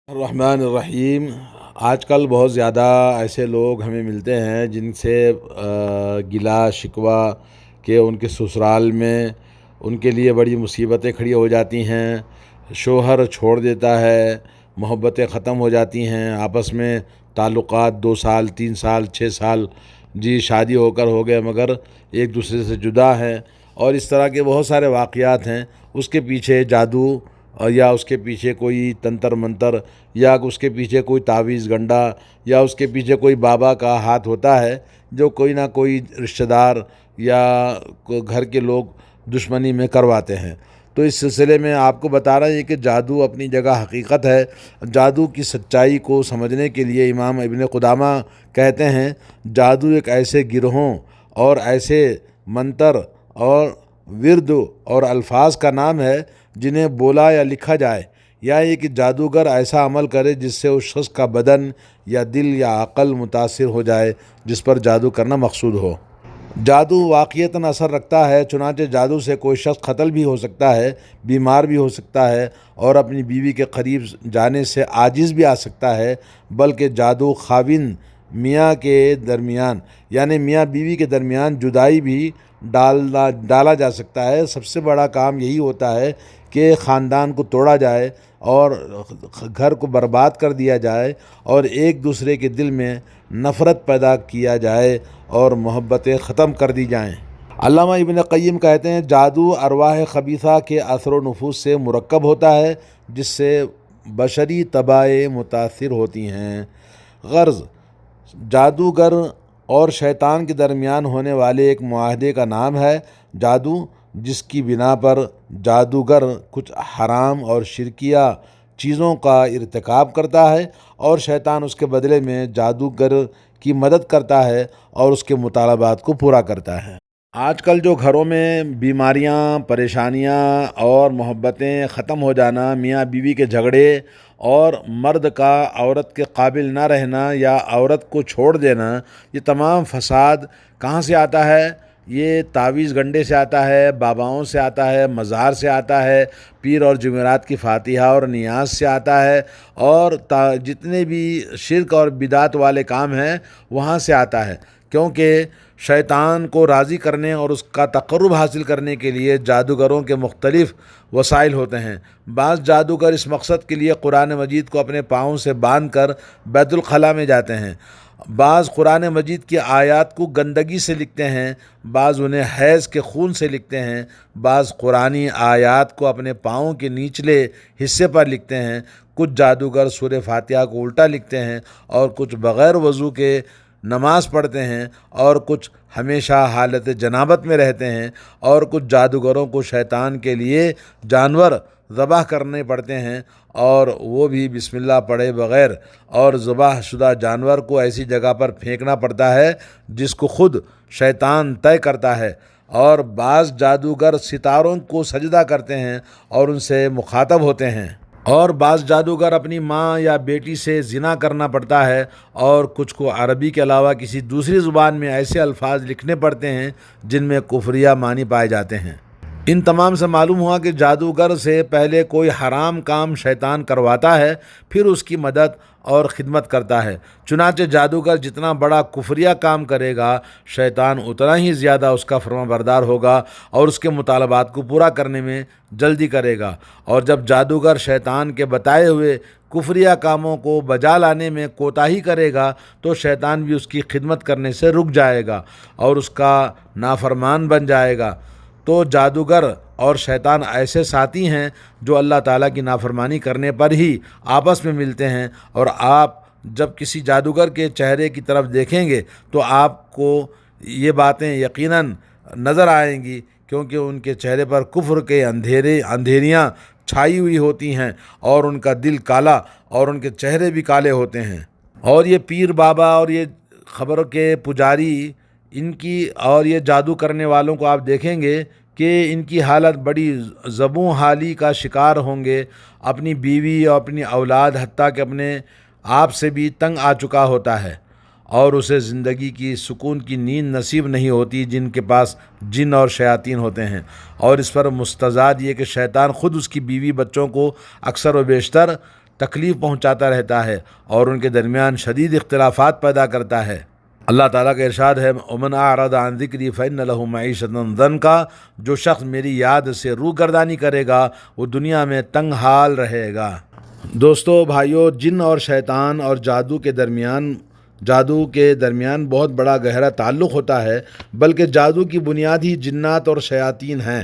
الرحمن الرحیم۔ آج کل بہت زیادہ ایسے لوگ ہمیں ملتے ہیں جن سے گلا شکوہ کہ ان کے سسرال میں ان کے لیے بڑی مصیبتیں کھڑی ہو جاتی ہیں، شوہر چھوڑ دیتا ہے، محبتیں ختم ہو جاتی ہیں، آپس میں تعلقات 2 سال 3 سال 6 سال شادی ہو کر ہو گئے مگر ایک دوسرے سے جدا ہیں، اور اس طرح کے بہت سارے واقعات ہیں۔ اس کے پیچھے جادو یا اس کے پیچھے کوئی تنتر منتر یا اس کے پیچھے کوئی تعویذ گنڈا یا اس کے پیچھے کوئی بابا کا ہاتھ ہوتا ہے جو کوئی نہ کوئی رشتہ دار یا گھر کے لوگ دشمنی میں کرواتے ہیں۔ تو اس سلسلے میں آپ کو بتا رہا ہے کہ جادو اپنی جگہ حقیقت ہے۔ جادو کی سچائی کو سمجھنے کے لیے امام ابن قدامہ کہتے ہیں جادو ایک ایسے گروہوں اور ایسے منتر اور ورد اور الفاظ کا نام ہے جنہیں بولا یا لکھا جائے، یا یہ کہ جادوگر ایسا عمل کرے جس سے اس شخص کا بدن یا دل یا عقل متاثر ہو جائے جس پر جادو کرنا مقصود ہو۔ جادو واقعتاً اثر رکھتا ہے، چنانچہ جادو سے کوئی شخص قتل بھی ہو سکتا ہے، بیمار بھی ہو سکتا ہے اور اپنی بیوی کے قریب جانے سے عاجز بھی آ سکتا ہے، بلکہ جادو خاوند میاں کے درمیان یعنی میاں بیوی کے درمیان جدائی بھی ڈالا جا سکتا ہے۔ سب سے بڑا کام یہی ہوتا ہے کہ خاندان کو توڑا جائے اور گھر کو برباد کر دیا جائے اور ایک دوسرے کے دل میں نفرت پیدا کیا جائے اور محبتیں ختم کر دی جائیں۔ علامہ ابن قیم کہتے ہیں جادو ارواح خبیثہ کے اثر و نفوذ سے مرکب ہوتا ہے جس سے بشری طباعیں متاثر ہوتی ہیں۔ غرض جادوگر اور شیطان کے درمیان ہونے والے ایک معاہدے کا نام ہے جادو، جس کی بنا پر جادوگر کچھ حرام اور شرکیہ چیزوں کا ارتکاب کرتا ہے اور شیطان اس کے بدلے میں جادوگر کی مدد کرتا ہے اور اس کے مطالبات کو پورا کرتا ہے۔ آج کل جو گھروں میں بیماریاں، پریشانیاں اور محبتیں ختم ہو جانا، میاں بیوی کے جھگڑے اور مرد کا عورت کے قابل نہ رہنا یا عورت کو چھوڑ دینا، یہ تمام فساد کہاں سے آتا ہے؟ یہ تعویذ گنڈے سے آتا ہے، باباؤں سے آتا ہے، مزار سے آتا ہے، پیر اور جمعرات کی فاتحہ اور نیاز سے آتا ہے، اور جتنے بھی شرک اور بدعت والے کام ہیں وہاں سے آتا ہے، کیونکہ شیطان کو راضی کرنے اور اس کا تقرب حاصل کرنے کے لیے جادوگروں کے مختلف وسائل ہوتے ہیں۔ بعض جادوگر اس مقصد کے لیے قرآن مجید کو اپنے پاؤں سے باندھ کر بیت الخلاء میں جاتے ہیں، بعض قرآن مجید کی آیات کو گندگی سے لکھتے ہیں، بعض انہیں حیض کے خون سے لکھتے ہیں، بعض قرآنی آیات کو اپنے پاؤں کے نچلے حصے پر لکھتے ہیں، کچھ جادوگر سورہ فاتحہ کو الٹا لکھتے ہیں اور کچھ بغیر وضو کے نماز پڑھتے ہیں اور کچھ ہمیشہ حالت جنابت میں رہتے ہیں، اور کچھ جادوگروں کو شیطان کے لیے جانور ذبح کرنے پڑتے ہیں اور وہ بھی بسم اللہ پڑھے بغیر، اور ذبح شدہ جانور کو ایسی جگہ پر پھینکنا پڑتا ہے جس کو خود شیطان طے کرتا ہے، اور بعض جادوگر ستاروں کو سجدہ کرتے ہیں اور ان سے مخاطب ہوتے ہیں، اور بعض جادوگر اپنی ماں یا بیٹی سے زنا کرنا پڑتا ہے، اور کچھ کو عربی کے علاوہ کسی دوسری زبان میں ایسے الفاظ لکھنے پڑتے ہیں جن میں کفریہ معنی پائے جاتے ہیں۔ ان تمام سے معلوم ہوا کہ جادوگر سے پہلے کوئی حرام کام شیطان کرواتا ہے، پھر اس کی مدد اور خدمت کرتا ہے۔ چنانچہ جادوگر جتنا بڑا کفریہ کام کرے گا، شیطان اتنا ہی زیادہ اس کا فرما بردار ہوگا اور اس کے مطالبات کو پورا کرنے میں جلدی کرے گا، اور جب جادوگر شیطان کے بتائے ہوئے کفریہ کاموں کو بجا لانے میں کوتاہی کرے گا تو شیطان بھی اس کی خدمت کرنے سے رک جائے گا اور اس کا نافرمان بن جائے گا۔ تو جادوگر اور شیطان ایسے ساتھی ہیں جو اللہ تعالیٰ کی نافرمانی کرنے پر ہی آپس میں ملتے ہیں، اور آپ جب کسی جادوگر کے چہرے کی طرف دیکھیں گے تو آپ کو یہ باتیں یقیناً نظر آئیں گی، کیونکہ ان کے چہرے پر کفر کے اندھیریاں چھائی ہوئی ہوتی ہیں اور ان کا دل کالا اور ان کے چہرے بھی کالے ہوتے ہیں۔ اور یہ پیر بابا اور یہ خبر کے پجاری ان کی اور یہ جادو کرنے والوں کو آپ دیکھیں گے کہ ان کی حالت بڑی زبوں حالی کا شکار ہوں گے، اپنی بیوی اور اپنی اولاد حتیٰ کہ اپنے آپ سے بھی تنگ آ چکا ہوتا ہے، اور اسے زندگی کی سکون کی نیند نصیب نہیں ہوتی جن کے پاس جن اور شیاطین ہوتے ہیں۔ اور اس پر مستزاد یہ کہ شیطان خود اس کی بیوی بچوں کو اکثر و بیشتر تکلیف پہنچاتا رہتا ہے اور ان کے درمیان شدید اختلافات پیدا کرتا ہے۔ اللہ تعالیٰ کا ارشاد ہے وَمَنْ أَعْرَضَ عَنْ ذِكْرِي فَإِنَّ لَهُ مَعِيشَةً ضَنْكًا، جو شخص میری یاد سے روگردانی کرے گا وہ دنیا میں تنگ حال رہے گا۔ دوستو بھائیو، جن اور شیطان اور جادو کے درمیان بہت بڑا گہرا تعلق ہوتا ہے، بلکہ جادو کی بنیاد ہی جنات اور شیاطین ہیں۔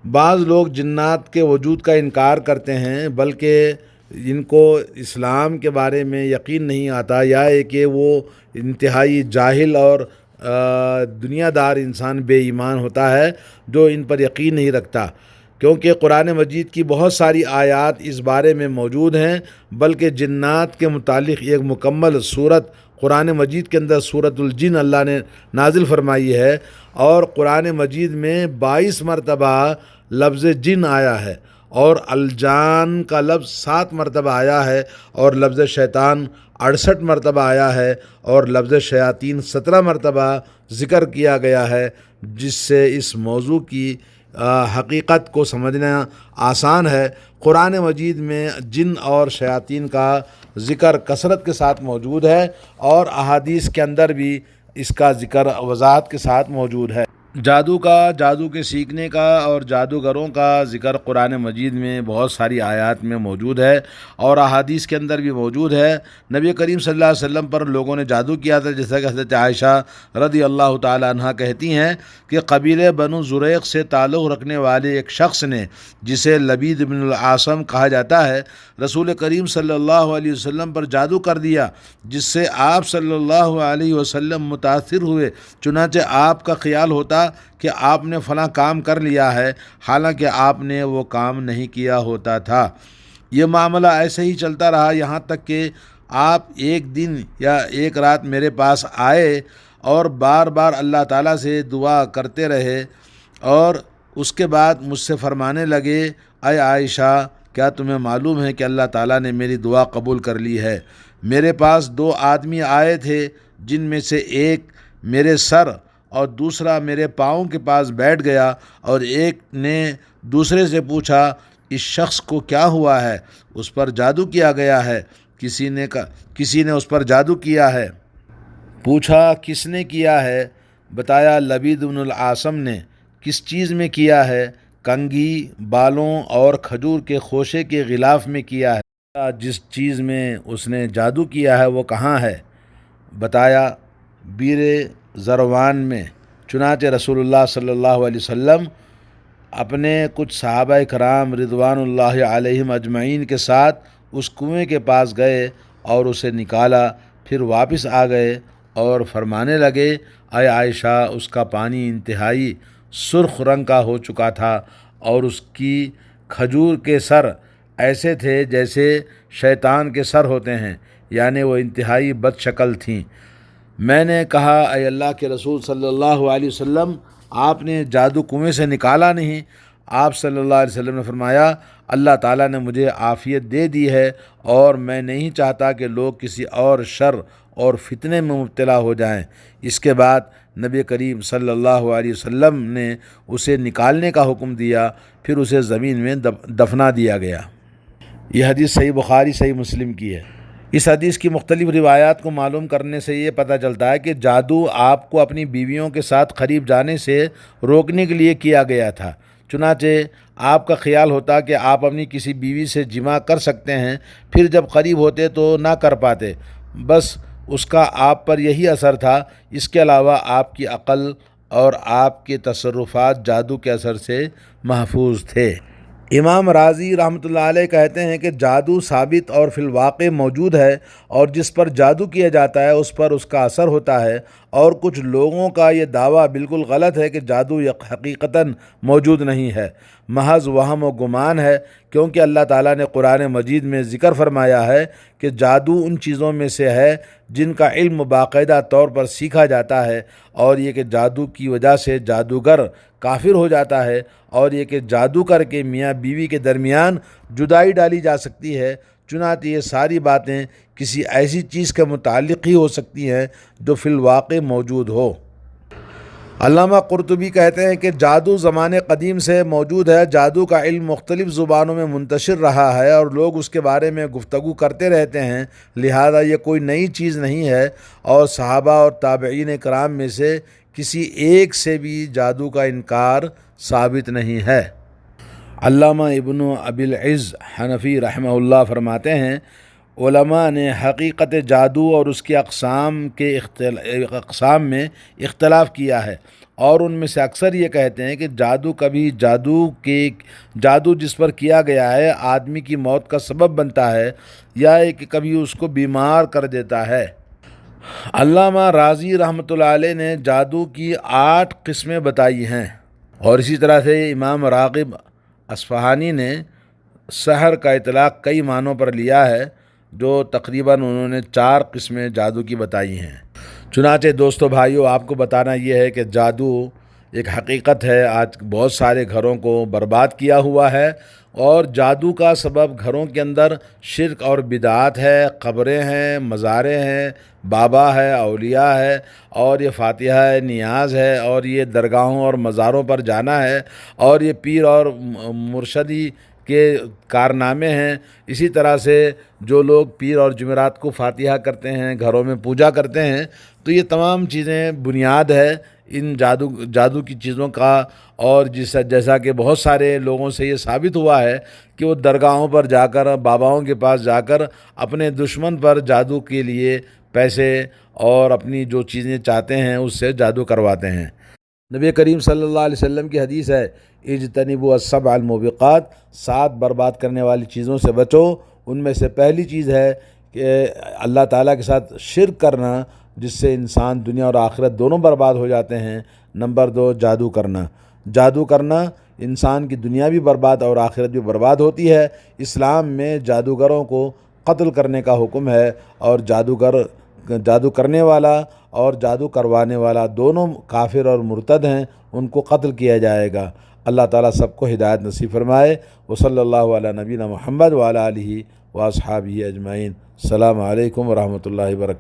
بعض لوگ جنات کے وجود کا انکار کرتے ہیں، بلکہ ان کو اسلام کے بارے میں یقین نہیں آتا، یا کہ وہ انتہائی جاہل اور دنیا دار انسان بے ایمان ہوتا ہے جو ان پر یقین نہیں رکھتا، کیونکہ قرآن مجید کی بہت ساری آیات اس بارے میں موجود ہیں۔ بلکہ جنات کے متعلق ایک مکمل صورت قرآن مجید کے اندر سورۃ الجن اللہ نے نازل فرمائی ہے، اور قرآن مجید میں 22 مرتبہ لفظ جن آیا ہے، اور الجان کا لفظ 7 مرتبہ آیا ہے، اور لفظ شیطان 68 مرتبہ آیا ہے، اور لفظ شیاطین 17 مرتبہ ذکر کیا گیا ہے، جس سے اس موضوع کی حقیقت کو سمجھنا آسان ہے۔ قرآن مجید میں جن اور شیاطین کا ذکر کثرت کے ساتھ موجود ہے، اور احادیث کے اندر بھی اس کا ذکر وضاحت کے ساتھ موجود ہے۔ جادو کے سیکھنے کا اور جادوگروں کا ذکر قرآن مجید میں بہت ساری آیات میں موجود ہے، اور احادیث کے اندر بھی موجود ہے۔ نبی کریم صلی اللہ علیہ وسلم پر لوگوں نے جادو کیا تھا، جیسا کہ حضرت عائشہ رضی اللہ تعالی عنہ کہتی ہیں کہ قبیلے بنو زریق سے تعلق رکھنے والے ایک شخص نے، جسے لبید بن العاصم کہا جاتا ہے، رسول کریم صلی اللہ علیہ وسلم پر جادو کر دیا، جس سے آپ صلی اللہ علیہ وسلم متاثر ہوئے۔ چنانچہ آپ کا خیال ہوتا کہ آپ نے فلاں کام کر لیا ہے، حالانکہ آپ نے وہ کام نہیں کیا ہوتا تھا۔ یہ معاملہ ایسے ہی چلتا رہا، یہاں تک کہ آپ ایک دن یا ایک رات میرے پاس آئے اور بار بار اللہ تعالیٰ سے دعا کرتے رہے، اور اس کے بعد مجھ سے فرمانے لگے، اے عائشہ، کیا تمہیں معلوم ہے کہ اللہ تعالیٰ نے میری دعا قبول کر لی ہے؟ میرے پاس 2 آدمی آئے تھے، جن میں سے ایک میرے سر اور دوسرا میرے پاؤں کے پاس بیٹھ گیا، اور ایک نے دوسرے سے پوچھا، اس شخص کو کیا ہوا ہے؟ اس پر جادو کیا گیا ہے۔ کسی نے اس پر جادو کیا ہے۔ پوچھا کس نے کیا ہے؟ بتایا لبید بن العاصم نے۔ کس چیز میں کیا ہے؟ کنگھی، بالوں اور کھجور کے خوشے کے غلاف میں کیا ہے۔ جس چیز میں اس نے جادو کیا ہے وہ کہاں ہے؟ بتایا بیر زروان میں۔ چنانچہ رسول اللہ صلی اللہ علیہ وسلم اپنے کچھ صحابہ کرام رضوان اللہ علیہم اجمعین کے ساتھ اس کنویں کے پاس گئے اور اسے نکالا، پھر واپس آ گئے اور فرمانے لگے، اے عائشہ، اس کا پانی انتہائی سرخ رنگ کا ہو چکا تھا، اور اس کی کھجور کے سر ایسے تھے جیسے شیطان کے سر ہوتے ہیں، یعنی وہ انتہائی بد شکل تھیں۔ میں نے کہا، اے اللہ کے رسول صلی اللہ علیہ وسلم، آپ نے جادو کنویں سے نکالا نہیں؟ آپ صلی اللہ علیہ وسلم نے فرمایا، اللہ تعالیٰ نے مجھے عافیت دے دی ہے، اور میں نہیں چاہتا کہ لوگ کسی اور شر اور فتنے میں مبتلا ہو جائیں۔ اس کے بعد نبی کریم صلی اللہ علیہ وسلم نے اسے نکالنے کا حکم دیا، پھر اسے زمین میں دفنا دیا گیا۔ یہ حدیث صحیح بخاری صحیح مسلم کی ہے۔ اس حدیث کی مختلف روایات کو معلوم کرنے سے یہ پتہ چلتا ہے کہ جادو آپ کو اپنی بیویوں کے ساتھ قریب جانے سے روکنے کے لیے کیا گیا تھا۔ چنانچہ آپ کا خیال ہوتا کہ آپ اپنی کسی بیوی سے جماع کر سکتے ہیں، پھر جب قریب ہوتے تو نہ کر پاتے، بس اس کا آپ پر یہی اثر تھا۔ اس کے علاوہ آپ کی عقل اور آپ کے تصرفات جادو کے اثر سے محفوظ تھے۔ امام راضی رحمۃ اللہ علیہ کہتے ہیں کہ جادو ثابت اور فی الواقع موجود ہے، اور جس پر جادو کیا جاتا ہے اس پر اس کا اثر ہوتا ہے، اور کچھ لوگوں کا یہ دعویٰ بالکل غلط ہے کہ جادو حقیقتاً موجود نہیں ہے، محض وہم و گمان ہے، کیونکہ اللہ تعالیٰ نے قرآن مجید میں ذکر فرمایا ہے کہ جادو ان چیزوں میں سے ہے جن کا علم باقاعدہ طور پر سیکھا جاتا ہے، اور یہ کہ جادو کی وجہ سے جادوگر کافر ہو جاتا ہے، اور یہ کہ جادو کر کے میاں بیوی کے درمیان جدائی ڈالی جا سکتی ہے۔ چنانچہ یہ ساری باتیں کسی ایسی چیز کے متعلق ہی ہو سکتی ہیں جو فی الواقع موجود ہو۔ علامہ قرطبی کہتے ہیں کہ جادو زمانے قدیم سے موجود ہے، جادو کا علم مختلف زبانوں میں منتشر رہا ہے اور لوگ اس کے بارے میں گفتگو کرتے رہتے ہیں، لہذا یہ کوئی نئی چیز نہیں ہے، اور صحابہ اور تابعین کرام میں سے کسی ایک سے بھی جادو کا انکار ثابت نہیں ہے۔ علامہ ابن ابی العز حنفی رحمہ اللہ فرماتے ہیں، علماء نے حقیقت جادو اور اس کی اقسام میں اختلاف کیا ہے، اور ان میں سے اکثر یہ کہتے ہیں کہ جادو جس پر کیا گیا ہے آدمی کی موت کا سبب بنتا ہے، یا کہ کبھی اس کو بیمار کر دیتا ہے۔ علامہ رازی رحمۃ اللہ علیہ نے جادو کی 8 قسمیں بتائی ہیں، اور اسی طرح سے امام راغب اصفہانی نے سحر کا اطلاق کئی معنوں پر لیا ہے، جو تقریباً انہوں نے 4 قسمیں جادو کی بتائی ہیں۔ چنانچہ دوستو بھائیو، آپ کو بتانا یہ ہے کہ جادو ایک حقیقت ہے، آج بہت سارے گھروں کو برباد کیا ہوا ہے، اور جادو کا سبب گھروں کے اندر شرک اور بدعات ہے، قبریں ہیں، مزاریں ہیں، بابا ہے، اولیاء ہے، اور یہ فاتحہ ہے، نیاز ہے، اور یہ درگاہوں اور مزاروں پر جانا ہے، اور یہ پیر اور مرشدی کے کارنامے ہیں۔ اسی طرح سے جو لوگ پیر اور جمعرات کو فاتحہ کرتے ہیں، گھروں میں پوجا کرتے ہیں، تو یہ تمام چیزیں بنیاد ہے ان جادو کی چیزوں کا، اور جیسا کہ بہت سارے لوگوں سے یہ ثابت ہوا ہے کہ وہ درگاہوں پر جا کر، باباؤں کے پاس جا کر اپنے دشمن پر جادو کے لیے پیسے اور اپنی جو چیزیں چاہتے ہیں اس سے جادو کرواتے ہیں۔ نبی کریم صلی اللہ علیہ وسلم کی حدیث ہے، اجتنبوا السبع الموبقات، 7 برباد کرنے والی چیزوں سے بچو۔ ان میں سے پہلی چیز ہے کہ اللہ تعالیٰ کے ساتھ شرک کرنا، جس سے انسان دنیا اور آخرت دونوں برباد ہو جاتے ہیں۔ نمبر 2، جادو کرنا۔ جادو کرنا انسان کی دنیا بھی برباد اور آخرت بھی برباد ہوتی ہے۔ اسلام میں جادوگروں کو قتل کرنے کا حکم ہے، اور جادو کرنے والا اور جادو کروانے والا دونوں کافر اور مرتد ہیں، ان کو قتل کیا جائے گا۔ اللہ تعالیٰ سب کو ہدایت نصیب فرمائے۔ وصلی اللہ علی نبینا محمد وعلی آلہ واصحابہ اجمعین۔ السلام علیکم ورحمۃ اللہ وبرکاتہ۔